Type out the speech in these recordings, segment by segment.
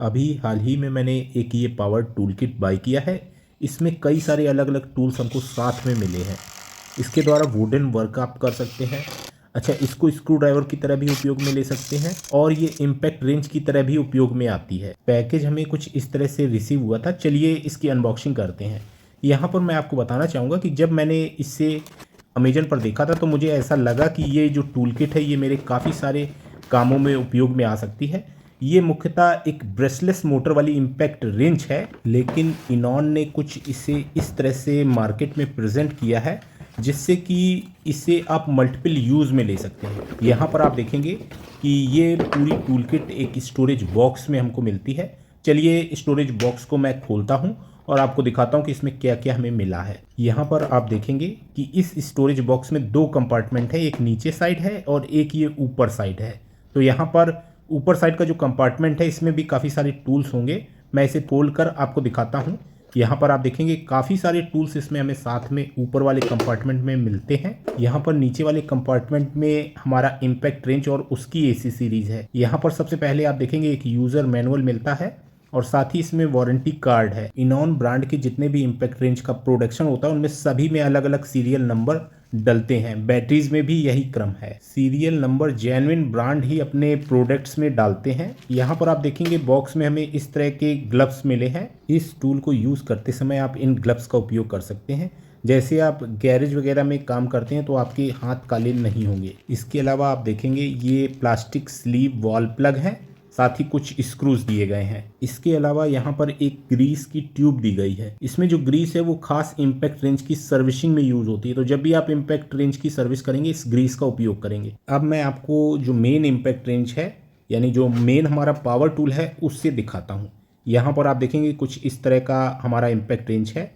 अभी हाल ही में मैंने एक ये पावर टूल किट बाय किया है। इसमें कई सारे अलग अलग टूल्स हमको साथ में मिले हैं। इसके द्वारा वुडन वर्क आप कर सकते हैं। अच्छा, इसको स्क्रू ड्राइवर की तरह भी उपयोग में ले सकते हैं और ये इम्पैक्ट रेंच की तरह भी उपयोग में आती है। पैकेज हमें कुछ इस तरह से रिसीव हुआ था। चलिए इसकी अनबॉक्सिंग करते हैं। यहाँ पर मैं आपको बताना चाहूँगा कि जब मैंने इससे अमेजन पर देखा था तो मुझे ऐसा लगा कि ये जो टूल किट है ये मेरे काफ़ी सारे कामों में उपयोग में आ सकती है। ये मुख्यतः एक ब्रेसलेस मोटर वाली इम्पैक्ट रेंच है, लेकिन इनॉन ने कुछ इसे इस तरह से मार्केट में प्रेजेंट किया है जिससे कि इसे आप मल्टीपल यूज़ में ले सकते हैं। यहाँ पर आप देखेंगे कि ये पूरी टूल किट एक स्टोरेज बॉक्स में हमको मिलती है। चलिए स्टोरेज बॉक्स को मैं खोलता हूँ और आपको दिखाता हूँ कि इसमें क्या क्या हमें मिला है। यहाँ पर आप देखेंगे कि इस स्टोरेज बॉक्स में दो कंपार्टमेंट है, एक नीचे साइड है और एक ये ऊपर साइड है। तो यहाँ पर ऊपर साइड का जो कंपार्टमेंट है इसमें भी काफ़ी सारे टूल्स होंगे। मैं इसे खोल कर आपको दिखाता हूँ। यहाँ पर आप देखेंगे काफ़ी सारे टूल्स इसमें हमें साथ में ऊपर वाले कंपार्टमेंट में मिलते हैं। यहाँ पर नीचे वाले कंपार्टमेंट में हमारा इम्पैक्ट रेंच और उसकी एसी सीरीज है। यहाँ पर सबसे पहले आप देखेंगे एक यूज़र मैनुअल मिलता है और साथ ही इसमें वारंटी कार्ड है। इनॉन ब्रांड के जितने भी इम्पैक्ट रेंज का प्रोडक्शन होता है उनमें सभी में अलग अलग सीरियल नंबर डलते हैं। बैटरीज में भी यही क्रम है। सीरियल नंबर जेन्युइन ब्रांड ही अपने प्रोडक्ट्स में डालते हैं। यहाँ पर आप देखेंगे बॉक्स में हमें इस तरह के ग्लव्स मिले हैं। इस टूल को यूज़ करते समय आप इन ग्लव्स का उपयोग कर सकते हैं। जैसे आप गैरेज वगैरह में काम करते हैं तो आपके हाथ काले नहीं होंगे। इसके अलावा आप देखेंगे ये प्लास्टिक स्लीव वॉल प्लग है, साथ ही कुछ स्क्रूज दिए गए हैं। इसके अलावा यहाँ पर एक ग्रीस की ट्यूब दी गई है। इसमें जो ग्रीस है वो खास इम्पैक्ट रेंज की सर्विसिंग में यूज होती है। तो जब भी आप इम्पैक्ट रेंज की सर्विस करेंगे इस ग्रीस का उपयोग करेंगे। अब मैं आपको जो मेन इम्पैक्ट रेंज है यानी जो मेन हमारा पावर टूल है उससे दिखाता हूँ। यहाँ पर आप देखेंगे कुछ इस तरह का हमारा इम्पैक्ट रेंज है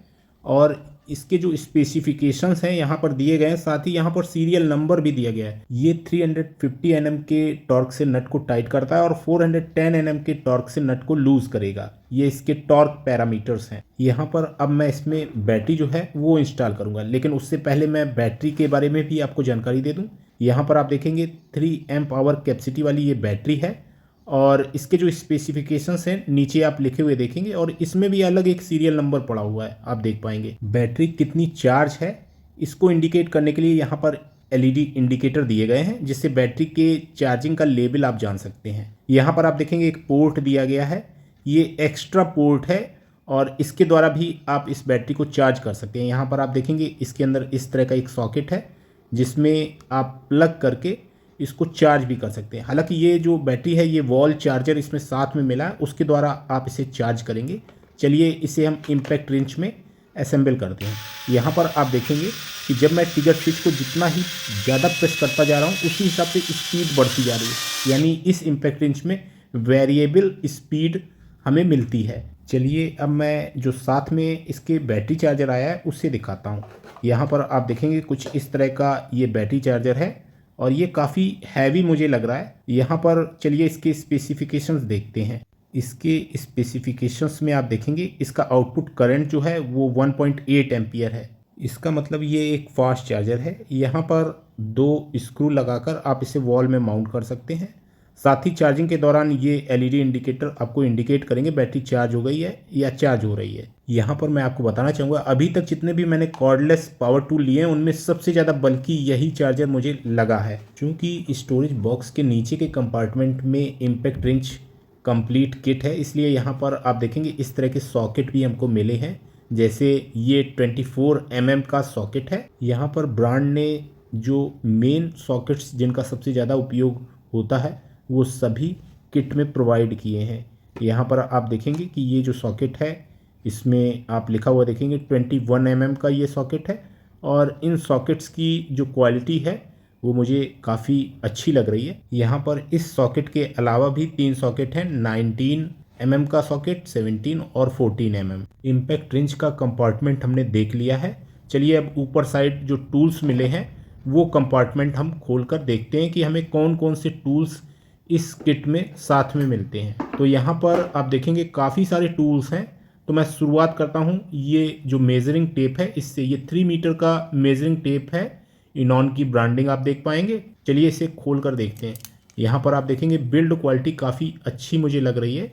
और इसके जो स्पेसिफिकेशंस हैं यहाँ पर दिए गए हैं, साथ ही यहाँ पर सीरियल नंबर भी दिया गया है। ये 350 एनएम के टॉर्क से नट को टाइट करता है और 410 एनएम के टॉर्क से नट को लूज करेगा। ये इसके टॉर्क पैरामीटर्स हैं। यहाँ पर अब मैं इसमें बैटरी जो है वो इंस्टॉल करूँगा, लेकिन उससे पहले मैं बैटरी के बारे में भी आपको जानकारी दे दूँ। यहाँ पर आप देखेंगे 3 एम्प आवर कैपेसिटी वाली ये बैटरी है और इसके जो स्पेसिफिकेशंस हैं नीचे आप लिखे हुए देखेंगे और इसमें भी अलग एक सीरियल नंबर पड़ा हुआ है, आप देख पाएंगे। बैटरी कितनी चार्ज है इसको इंडिकेट करने के लिए यहाँ पर एलईडी इंडिकेटर दिए गए हैं जिससे बैटरी के चार्जिंग का लेवल आप जान सकते हैं। यहाँ पर आप देखेंगे एक पोर्ट दिया गया है, ये एक्स्ट्रा पोर्ट है और इसके द्वारा भी आप इस बैटरी को चार्ज कर सकते हैं। यहाँ पर आप देखेंगे इसके अंदर इस तरह का एक सॉकेट है जिसमें आप प्लग करके इसको चार्ज भी कर सकते हैं। हालांकि ये जो बैटरी है ये वॉल चार्जर इसमें साथ में मिला है, उसके द्वारा आप इसे चार्ज करेंगे। चलिए इसे हम इम्पैक्ट रेंच में असेंबल करते हैं। यहाँ पर आप देखेंगे कि जब मैं ट्रिगर स्विच को जितना ही ज़्यादा प्रेस करता जा रहा हूँ उसी हिसाब से स्पीड बढ़ती जा रही है, यानी इस इम्पैक्ट रेंच में वेरिएबल स्पीड हमें मिलती है। चलिए अब मैं जो साथ में इसके बैटरी चार्जर आया है उससे दिखाता हूँ। यहाँ पर आप देखेंगे कुछ इस तरह का ये बैटरी चार्जर है और ये काफ़ी हैवी मुझे लग रहा है। यहाँ पर चलिए इसके स्पेसिफिकेशंस देखते हैं। इसके स्पेसिफिकेशंस में आप देखेंगे इसका आउटपुट करंट जो है वो 1.8 एम्पियर है। इसका मतलब ये एक फास्ट चार्जर है। यहाँ पर 2 स्क्रू लगाकर आप इसे वॉल में माउंट कर सकते हैं। साथ ही चार्जिंग के दौरान ये एलईडी इंडिकेटर आपको इंडिकेट करेंगे बैटरी चार्ज हो गई है या चार्ज हो रही है। यहाँ पर मैं आपको बताना चाहूँगा अभी तक जितने भी मैंने कॉर्डलेस पावर टूल लिए हैं उनमें सबसे ज़्यादा बल्कि यही चार्जर मुझे लगा है। क्योंकि स्टोरेज बॉक्स के नीचे के कंपार्टमेंट में इम्पैक्ट रेंच कंप्लीट किट है, इसलिए यहाँ पर आप देखेंगे इस तरह के सॉकेट भी हमको मिले हैं। जैसे ये 24 mm का सॉकेट है। यहाँ पर ब्रांड ने जो मेन सॉकेट्स जिनका सबसे ज़्यादा उपयोग होता है वो सभी किट में प्रोवाइड किए हैं। यहाँ पर आप देखेंगे कि ये जो सॉकेट है इसमें आप लिखा हुआ देखेंगे 21 mm का ये सॉकेट है और इन सॉकेट्स की जो क्वालिटी है वो मुझे काफ़ी अच्छी लग रही है। यहाँ पर इस सॉकेट के अलावा भी 3 सॉकेट हैं, 19 mm का सॉकेट, 17 और 14 mm। इम्पैक्ट रेंज का कंपार्टमेंट हमने देख लिया है। चलिए अब ऊपर साइड जो टूल्स मिले हैं वो कंपार्टमेंट हम खोल कर देखते हैं कि हमें कौन कौन से टूल्स इस किट में साथ में मिलते हैं। तो यहाँ पर आप देखेंगे काफ़ी सारे टूल्स हैं। तो मैं शुरुआत करता हूँ। ये जो मेजरिंग टेप है इससे, ये 3 मीटर का मेजरिंग टेप है, इनॉन की ब्रांडिंग आप देख पाएंगे। चलिए इसे खोल कर देखते हैं। यहाँ पर आप देखेंगे बिल्ड क्वालिटी काफ़ी अच्छी मुझे लग रही है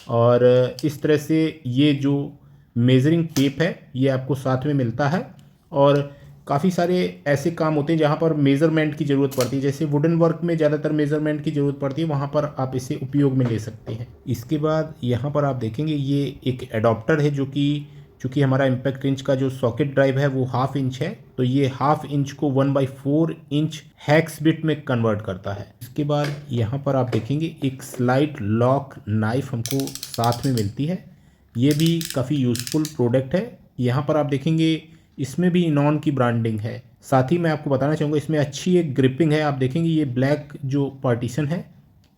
और इस तरह से ये जो मेजरिंग टेप है ये आपको साथ में मिलता है। और काफ़ी सारे ऐसे काम होते हैं जहाँ पर मेज़रमेंट की ज़रूरत पड़ती है, जैसे वुडन वर्क में ज़्यादातर मेज़रमेंट की ज़रूरत पड़ती है, वहाँ पर आप इसे उपयोग में ले सकते हैं। इसके बाद यहाँ पर आप देखेंगे ये एक एडॉप्टर है जो कि चूँकि हमारा इम्पैक्ट इंच का जो सॉकेट ड्राइव है वो 1/2 इंच है, तो ये 1/2 इंच को 1/4 इंच हेक्स बिट में कन्वर्ट करता है। इसके बाद यहाँ पर आप देखेंगे एक स्लाइड लॉक नाइफ हमको साथ में मिलती है, ये भी काफ़ी यूज़फुल प्रोडक्ट है। यहाँ पर आप देखेंगे इसमें भी इनॉन की ब्रांडिंग है। साथ ही मैं आपको बताना चाहूँगा इसमें अच्छी एक ग्रिपिंग है। आप देखेंगे ये ब्लैक जो पार्टीशन है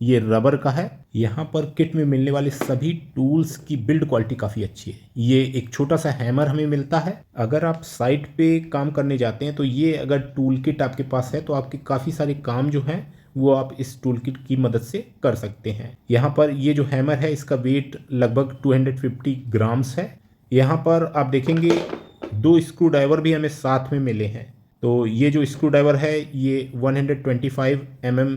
ये रबर का है। यहाँ पर किट में मिलने वाले सभी टूल्स की बिल्ड क्वालिटी काफ़ी अच्छी है। ये एक छोटा सा हैमर हमें मिलता है। अगर आप साइट पे काम करने जाते हैं तो ये अगर टूल किट आपके पास है तो आपके काफ़ी सारे काम जो हैं वो आप इस टूल किट की मदद से कर सकते हैं। यहाँ पर ये जो हैमर है इसका वेट लगभग 250 ग्राम्स है। यहाँ पर आप देखेंगे 2 स्क्रू ड्राइवर भी हमें साथ में मिले हैं। तो ये जो स्क्रू ड्राइवर है ये 125 mm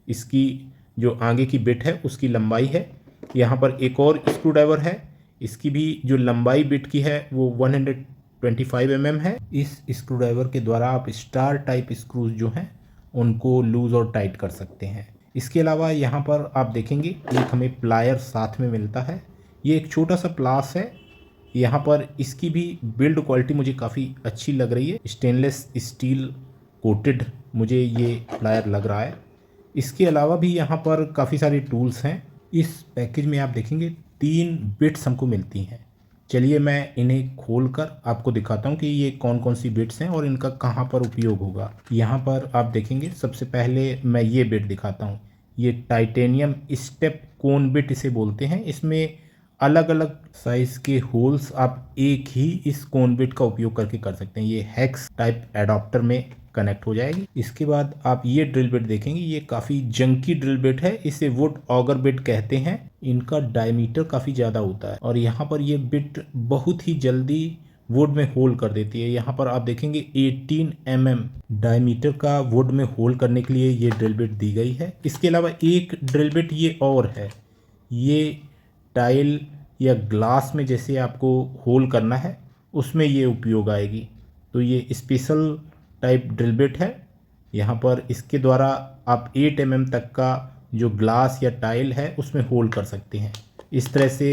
इसकी जो आगे की बिट है उसकी लंबाई है। यहाँ पर एक और स्क्रू ड्राइवर है, इसकी भी जो लंबाई बिट की है वो 125 mm है। इस स्क्रू ड्राइवर के द्वारा आप स्टार टाइप स्क्रूज जो हैं उनको लूज़ और टाइट कर सकते हैं। इसके अलावा यहाँ पर आप देखेंगे एक हमें प्लायर साथ में मिलता है। ये एक छोटा सा प्लास है। यहाँ पर इसकी भी बिल्ड क्वालिटी मुझे काफ़ी अच्छी लग रही है। स्टेनलेस स्टील कोटेड मुझे ये प्लायर लग रहा है। इसके अलावा भी यहाँ पर काफ़ी सारे टूल्स हैं। इस पैकेज में आप देखेंगे 3 बिट्स हमको मिलती हैं। चलिए मैं इन्हें खोलकर आपको दिखाता हूँ कि ये कौन कौन सी बिट्स हैं और इनका कहाँ पर उपयोग होगा। यहाँ पर आप देखेंगे सबसे पहले मैं ये बिट दिखाता हूँ। ये टाइटेनियम स्टेप कोन बिट इसे बोलते हैं। इसमें अलग अलग साइज के होल्स आप एक ही इस कोन बिट का उपयोग करके कर सकते हैं। ये हेक्स टाइप एडाप्टर में कनेक्ट हो जाएगी। इसके बाद आप ये ड्रिल बिट देखेंगे, ये काफ़ी जंकी ड्रिल बिट है। इसे वुड ऑगर बिट कहते हैं। इनका डायमीटर काफ़ी ज़्यादा होता है और यहाँ पर ये बिट बहुत ही जल्दी वुड में होल कर देती है। यहाँ पर आप देखेंगे 18 mm डायमीटर का वुड में होल करने के लिए ये ड्रिल बिट दी गई है। इसके अलावा एक ड्रिल बिट ये और है, ये टाइल या ग्लास में जैसे आपको होल करना है उसमें ये उपयोग आएगी। तो ये स्पेशल टाइप ड्रिल बिट है। यहाँ पर इसके द्वारा आप 8 mm तक का जो ग्लास या टाइल है उसमें होल कर सकते हैं। इस तरह से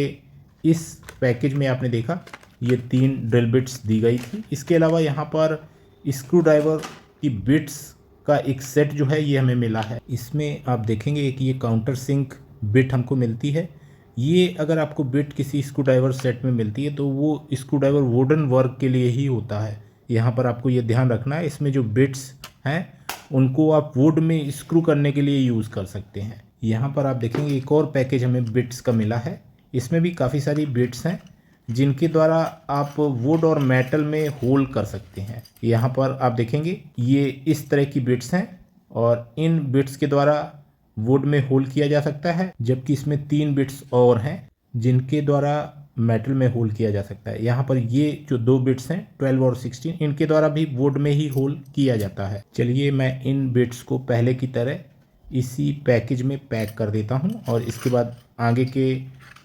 इस पैकेज में आपने देखा ये 3 ड्रिल बिट्स दी गई थी। इसके अलावा यहाँ पर स्क्रू ड्राइवर की बिट्स का एक सेट जो है ये हमें मिला है। इसमें आप देखेंगे कि ये काउंटर सिंक बिट हमको मिलती है। ये अगर आपको बिट किसी स्क्रू ड्राइवर सेट में मिलती है तो वो स्क्रू ड्राइवर वुडन वर्क के लिए ही होता है। यहाँ पर आपको ये ध्यान रखना है, इसमें जो बिट्स हैं उनको आप वुड में स्क्रू करने के लिए यूज़ कर सकते हैं। यहाँ पर आप देखेंगे एक और पैकेज हमें बिट्स का मिला है। इसमें भी काफ़ी सारी बिट्स हैं जिनके द्वारा आप वुड और मेटल में होल कर सकते हैं। यहाँ पर आप देखेंगे ये इस तरह की बिट्स हैं और इन बिट्स के द्वारा वुड में होल किया जा सकता है, जबकि इसमें 3 बिट्स और हैं जिनके द्वारा मेटल में होल किया जा सकता है। यहाँ पर ये जो 2 बिट्स हैं 12 और 16 इनके द्वारा भी वुड में ही होल किया जाता है। चलिए मैं इन बिट्स को पहले की तरह इसी पैकेज में पैक कर देता हूँ और इसके बाद आगे के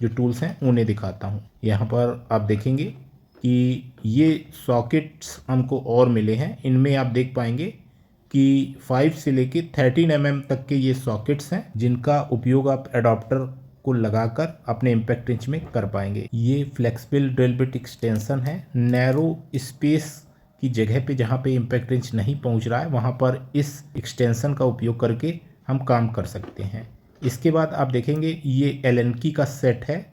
जो टूल्स हैं उन्हें दिखाता हूँ। यहाँ पर आप देखेंगे कि ये सॉकेट्स हमको और मिले हैं। इनमें आप देख पाएंगे कि 5 से लेके 13 mm तक के ये सॉकेट्स हैं जिनका उपयोग आप एडाप्टर को लगाकर अपने इम्पैक्ट रेंज में कर पाएंगे। ये फ्लेक्सिबल ड्रिल बिट एक्सटेंशन है। नैरो स्पेस की जगह पे जहाँ पे इम्पैक्ट रेंज नहीं पहुँच रहा है वहाँ पर इस एक्सटेंशन का उपयोग करके हम काम कर सकते हैं। इसके बाद आप देखेंगे ये एलन की का सेट है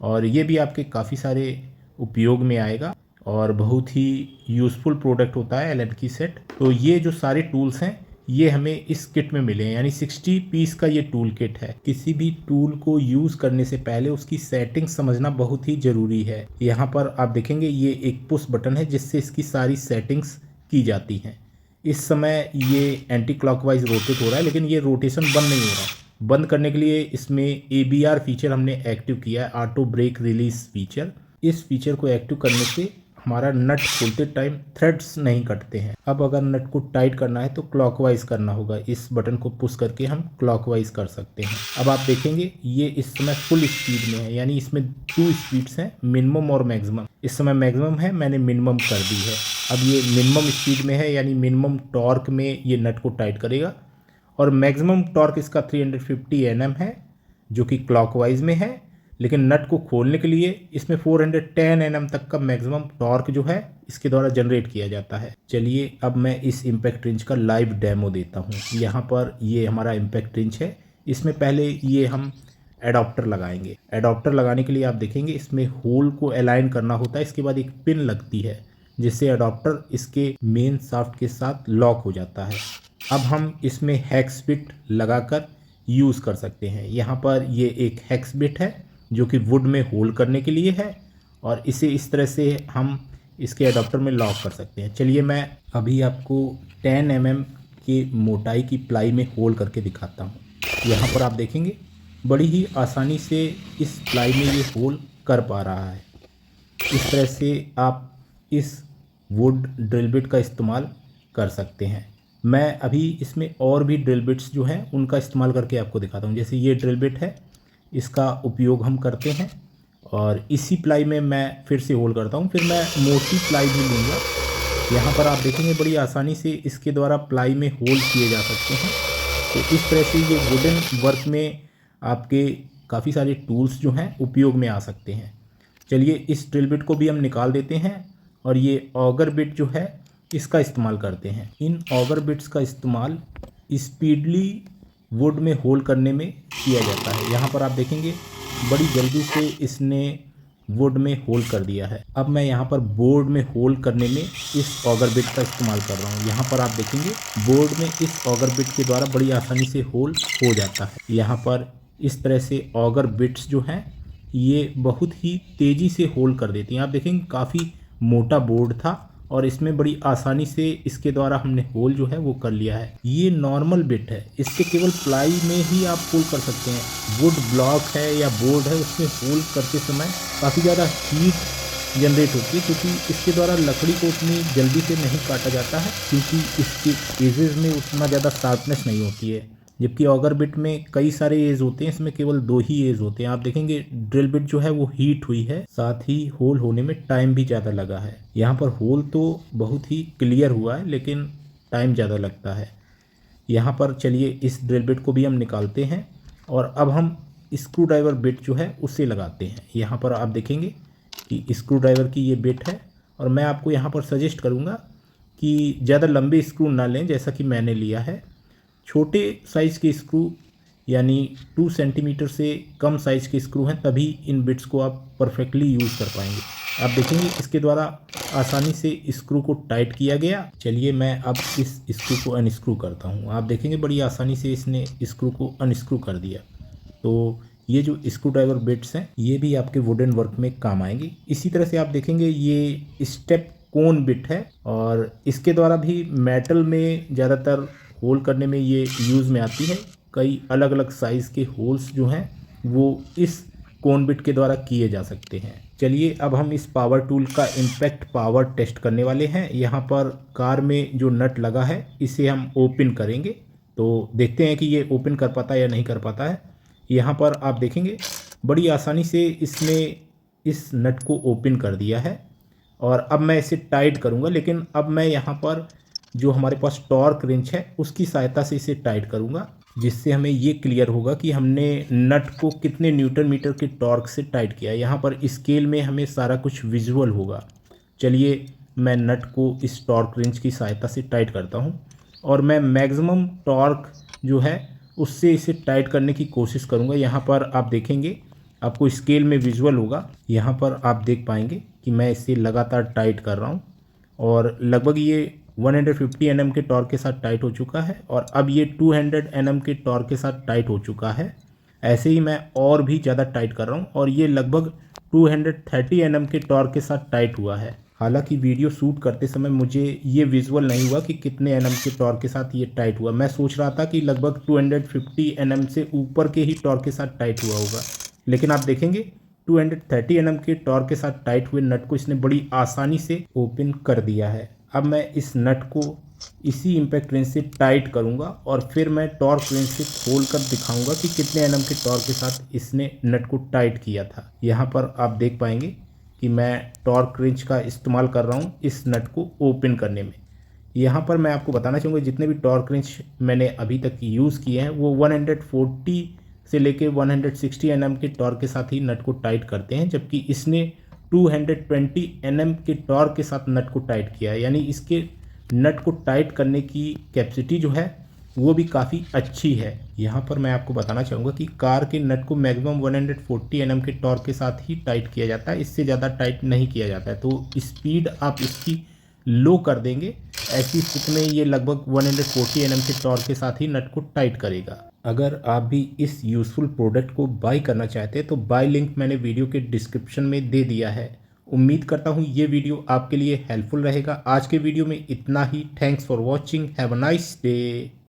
और ये भी आपके काफ़ी सारे उपयोग में आएगा और बहुत ही यूज़फुल प्रोडक्ट होता है एलन की सेट। तो ये जो सारे टूल्स हैं ये हमें इस किट में मिले हैं, यानी 60 पीस का ये टूल किट है। किसी भी टूल को यूज़ करने से पहले उसकी सेटिंग समझना बहुत ही ज़रूरी है। यहाँ पर आप देखेंगे ये एक पुश बटन है जिससे इसकी सारी सेटिंग्स की जाती हैं। इस समय ये एंटी क्लॉकवाइज रोटेट हो रहा है लेकिन ये रोटेशन बंद नहीं हो रहा। बंद करने के लिए इसमें ABR फीचर हमने एक्टिव किया है, ऑटो ब्रेक रिलीज फीचर। इस फीचर को एक्टिव करने से हमारा नट खोलते टाइम थ्रेड्स नहीं कटते हैं। अब अगर नट को टाइट करना है तो क्लॉकवाइज करना होगा, इस बटन को पुश करके हम क्लॉकवाइज कर सकते हैं। अब आप देखेंगे ये इस समय फुल स्पीड में है, यानी इसमें 2 स्पीड्स हैं, मिनिमम और मैक्सिमम। इस समय मैक्सिमम है, मैंने मिनिमम कर दी है। अब ये मिनिमम स्पीड में है, यानी मिनिमम टॉर्क में ये नट को टाइट करेगा। और मैक्सिमम टॉर्क इसका 350 Nm है, जो कि क्लॉकवाइज में है। लेकिन नट को खोलने के लिए इसमें 410 Nm तक का मैक्सिमम टॉर्क जो है इसके द्वारा जनरेट किया जाता है। चलिए अब मैं इस इम्पैक्ट रिंच का लाइव डेमो देता हूँ। यहाँ पर ये हमारा इम्पैक्ट रिंच है। इसमें पहले ये हम एडाप्टर लगाएंगे। एडाप्टर लगाने के लिए आप देखेंगे इसमें होल को अलाइन करना होता है, इसके बाद एक पिन लगती है जिससे एडाप्टर इसके मेन शाफ्ट के साथ लॉक हो जाता है। अब हम इसमें हेक्स बिट लगाकर यूज़ कर सकते हैं। यहाँ पर ये एक हेक्स बिट है जो कि वुड में होल करने के लिए है, और इसे इस तरह से हम इसके एडाप्टर में लॉक कर सकते हैं। चलिए मैं अभी आपको 10 mm की मोटाई की प्लाई में होल करके दिखाता हूँ। यहाँ पर आप देखेंगे बड़ी ही आसानी से इस प्लाई में ये होल कर पा रहा है। इस तरह से आप इस वुड ड्रिल बिट का इस्तेमाल कर सकते हैं। मैं अभी इसमें और भी ड्रिल बिट्स जो हैं उनका इस्तेमाल करके आपको दिखाता हूँ। जैसे ये ड्रिल बिट है, इसका उपयोग हम करते हैं, और इसी प्लाई में मैं फिर से होल करता हूँ। फिर मैं मोटी प्लाई भी लूँगा। यहाँ पर आप देखेंगे बड़ी आसानी से इसके द्वारा प्लाई में होल किए जा सकते हैं। तो इस तरह से ये वुडन वर्क में आपके काफ़ी सारे टूल्स जो हैं उपयोग में आ सकते हैं। चलिए इस ड्रिल बिट को भी हम निकाल देते हैं और ये ऑगर बिट जो है इसका इस्तेमाल करते हैं। इन ऑगर बिट्स का इस्तेमाल स्पीडली वुड में होल करने में किया जाता है। यहाँ पर आप देखेंगे बड़ी जल्दी से इसने वुड में होल कर दिया है। अब मैं यहाँ पर बोर्ड में होल करने में इस ऑगर बिट का इस्तेमाल कर रहा हूँ। यहाँ पर आप देखेंगे बोर्ड में इस ऑगर बिट के द्वारा बड़ी आसानी से होल हो जाता है। यहाँ पर इस तरह से ऑगर बिट्स जो हैं ये बहुत ही तेज़ी से होल कर देती हैं। आप देखेंगे काफ़ी मोटा बोर्ड था और इसमें बड़ी आसानी से इसके द्वारा हमने होल जो है वो कर लिया है। ये नॉर्मल बिट है, इससे केवल प्लाई में ही आप होल कर सकते हैं। वुड ब्लॉक है या बोर्ड है उसमें होल करते समय काफ़ी ज़्यादा हीट जनरेट होती है, क्योंकि इसके द्वारा लकड़ी को उतनी जल्दी से नहीं काटा जाता है, क्योंकि इसके एजेस में उतना ज़्यादा शार्पनेस नहीं होती है। जबकि ऑगर बिट में कई सारे एज होते हैं, इसमें केवल 2 ही एज होते हैं। आप देखेंगे ड्रिल बिट जो है वो हीट हुई है, साथ ही होल होने में टाइम भी ज़्यादा लगा है। यहाँ पर होल तो बहुत ही क्लियर हुआ है लेकिन टाइम ज़्यादा लगता है। यहाँ पर चलिए इस ड्रिल बिट को भी हम निकालते हैं और अब हम स्क्रू ड्राइवर बिट जो है उसे लगाते हैं। यहाँ पर आप देखेंगे कि स्क्रू ड्राइवर की ये बिट है, और मैं आपको यहाँ पर सजेस्ट करूँगा कि ज़्यादा लंबे स्क्रू ना लें जैसा कि मैंने लिया है। छोटे साइज़ के स्क्रू यानी 2 सेंटीमीटर से कम साइज़ के स्क्रू हैं, तभी इन बिट्स को आप परफेक्टली यूज़ कर पाएंगे। आप देखेंगे इसके द्वारा आसानी से स्क्रू को टाइट किया गया। चलिए मैं अब इस स्क्रू को अनस्क्रू करता हूँ। आप देखेंगे बड़ी आसानी से इसने स्क्रू को अनस्क्रू कर दिया। तो ये जो स्क्रू ड्राइवर बिट्स हैं ये भी आपके वुडन वर्क में काम आएंगे। इसी तरह से आप देखेंगे ये स्टेप कोन बिट है, और इसके द्वारा भी मेटल में ज़्यादातर होल करने में ये यूज़ में आती है। कई अलग अलग साइज़ के होल्स जो हैं वो इस कोन बिट के द्वारा किए जा सकते हैं। चलिए अब हम इस पावर टूल का इम्पैक्ट पावर टेस्ट करने वाले हैं। यहाँ पर कार में जो नट लगा है इसे हम ओपन करेंगे, तो देखते हैं कि ये ओपन कर पाता है या नहीं कर पाता है। यहाँ पर आप देखेंगे बड़ी आसानी से इसने इस नट को ओपन कर दिया है, और अब मैं इसे टाइट करूँगा। लेकिन अब मैं यहाँ पर जो हमारे पास टॉर्क रिंच है उसकी सहायता से इसे टाइट करूँगा, जिससे हमें ये क्लियर होगा कि हमने नट को कितने न्यूटन मीटर के टॉर्क से टाइट किया। यहाँ पर स्केल में हमें सारा कुछ विजुअल होगा। चलिए मैं नट को इस टॉर्क रिंच की सहायता से टाइट करता हूँ, और मैं मैक्सिमम टॉर्क जो है उससे इसे टाइट करने की कोशिश करूँगा। यहाँ पर आप देखेंगे आपको स्केल में विजुअल होगा। यहाँ पर आप देख पाएंगे कि मैं इसे लगातार टाइट कर रहा हूँ, और लगभग ये 150 Nm के टॉर्क के साथ टाइट हो चुका है, और अब ये 200 Nm के टॉर्क के साथ टाइट हो चुका है। ऐसे ही मैं और भी ज़्यादा टाइट कर रहा हूँ, और ये लगभग 230 Nm के टॉर्क के साथ टाइट हुआ है। हालांकि वीडियो शूट करते समय मुझे ये विजुअल नहीं हुआ कि कितने Nm के टॉर्क के साथ ये टाइट हुआ। मैं सोच रहा था कि लगभग 250 Nm से ऊपर के ही टॉर्क के साथ टाइट हुआ होगा, लेकिन आप देखेंगे 230 एनएम के टॉर्क के साथ टाइट हुए नट को इसने बड़ी आसानी से ओपन कर दिया है। अब मैं इस नट को इसी इम्पैक्ट रेंज से टाइट करूंगा और फिर मैं टॉर्क रेंज से खोल कर दिखाऊंगा कि कितने एनएम के टॉर्क के साथ इसने नट को टाइट किया था। यहाँ पर आप देख पाएंगे कि मैं टॉर्क रेंज का इस्तेमाल कर रहा हूँ इस नट को ओपन करने में। यहाँ पर मैं आपको बताना चाहूँगा जितने भी टॉर्क रेंज मैंने अभी तक यूज़ किए हैं वो 140 से लेके 160 एनएम के टॉर्क के साथ ही नट को टाइट करते हैं, जबकि इसने 220 एनएम के टॉर्क के साथ नट को टाइट किया है। यानी इसके नट को टाइट करने की कैपेसिटी जो है वो भी काफ़ी अच्छी है। यहाँ पर मैं आपको बताना चाहूँगा कि कार के नट को मैक्सिमम 140 एनएम के टॉर्क के साथ ही टाइट किया जाता है, इससे ज़्यादा टाइट नहीं किया जाता है। तो स्पीड आप इसकी लो कर देंगे, ऐसी स्थिति में ये लगभग 140 एनएम के टॉर्क के साथ ही नट को टाइट करेगा। अगर आप भी इस यूज़फुल प्रोडक्ट को बाय करना चाहते हैं तो बाय लिंक मैंने वीडियो के डिस्क्रिप्शन में दे दिया है। उम्मीद करता हूँ ये वीडियो आपके लिए हेल्पफुल रहेगा। आज के वीडियो में इतना ही। Thanks for watching. Have a nice day.